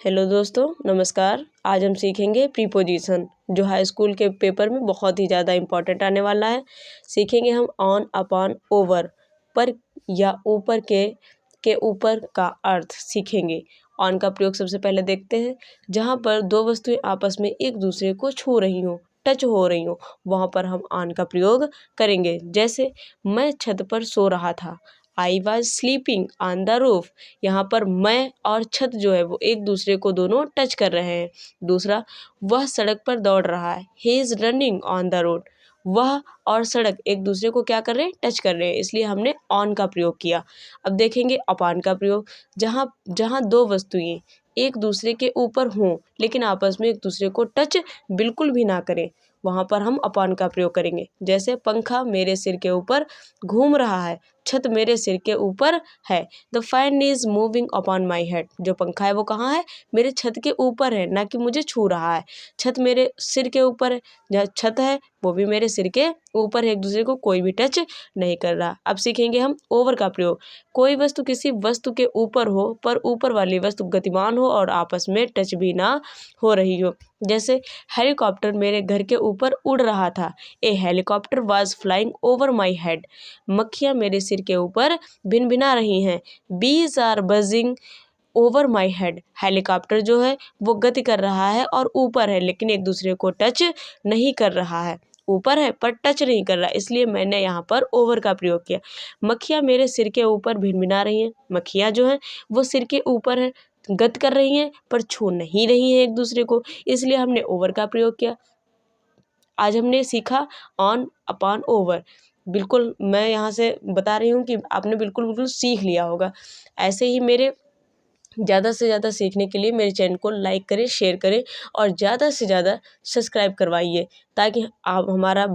Hello दोस्तों, नमस्कार। आज हम सीखेंगे प्रीपोजिशन, जो हाई स्कूल के पेपर में बहुत ही ज़्यादा इम्पॉर्टेंट आने वाला है। सीखेंगे हम ऑन, अपॉन, ओवर, पर या ऊपर के ऊपर का अर्थ सीखेंगे। ऑन का प्रयोग सबसे पहले देखते हैं। जहाँ पर दो वस्तुएं आपस में एक दूसरे को छू रही हों, टच हो रही हों, वहाँ पर हम ऑन का प्रयोग करेंगे। जैसे मैं छत पर सो रहा था, I was sleeping on the roof. यहाँ पर मैं और छत जो है वो एक दूसरे को दोनों टच कर रहे हैं। दूसरा, वह सड़क पर दौड़ रहा है, he is running on the road. वह और सड़क एक दूसरे को क्या कर रहे हैं, टच कर रहे हैं, इसलिए हमने ऑन का प्रयोग किया। अब देखेंगे अपॉन का प्रयोग। जहाँ जहाँ दो वस्तुएं एक दूसरे के ऊपर हों लेकिन आपस में एक दूसरे को टच बिल्कुल भी ना करें, वहाँ पर हम अपॉन का प्रयोग करेंगे। जैसे पंखा मेरे सिर के ऊपर घूम रहा है, छत मेरे सिर के ऊपर है। The fan is moving upon my head. जो पंखा है वो कहाँ है, मेरे छत के ऊपर है, ना कि मुझे छू रहा है। छत मेरे सिर के ऊपर है, जहाँ छत है वो भी मेरे सिर के ऊपर है, एक दूसरे को कोई भी टच नहीं कर रहा। अब सीखेंगे हम ओवर का प्रयोग। कोई वस्तु किसी वस्तु के ऊपर हो पर ऊपर वाली वस्तु गतिमान हो और आपस में टच भी ना हो रही हो। जैसे हेलीकॉप्टर मेरे घर के ऊपर उड़ रहा था, a helicopter was flying over my head. मक्खियाँ मेरे सिर के ऊपर भिनभिना रही हैं, bees are buzzing over my head. Helicopter जो है वो गति कर रहा है और ऊपर है लेकिन एक दूसरे को टच नहीं कर रहा है। ऊपर है पर टच नहीं कर रहा, इसलिए मैंने यहाँ पर ओवर का प्रयोग किया। मक्खियाँ मेरे सिर के ऊपर भिनभिना रही हैं। मक्खियाँ जो हैं वो सिर के ऊपर है, गत कर रही हैं पर छू नहीं रही हैं एक दूसरे को, इसलिए हमने ओवर का प्रयोग किया। आज हमने सीखा ऑन, अपॉन, ओवर। बिल्कुल मैं यहाँ से बता रही हूँ कि आपने बिल्कुल सीख लिया होगा। ऐसे ही मेरे ज़्यादा से ज़्यादा सीखने के लिए मेरे चैनल को लाइक करें, शेयर करें और ज़्यादा से ज़्यादा सब्सक्राइब करवाइए, ताकि आप हमारा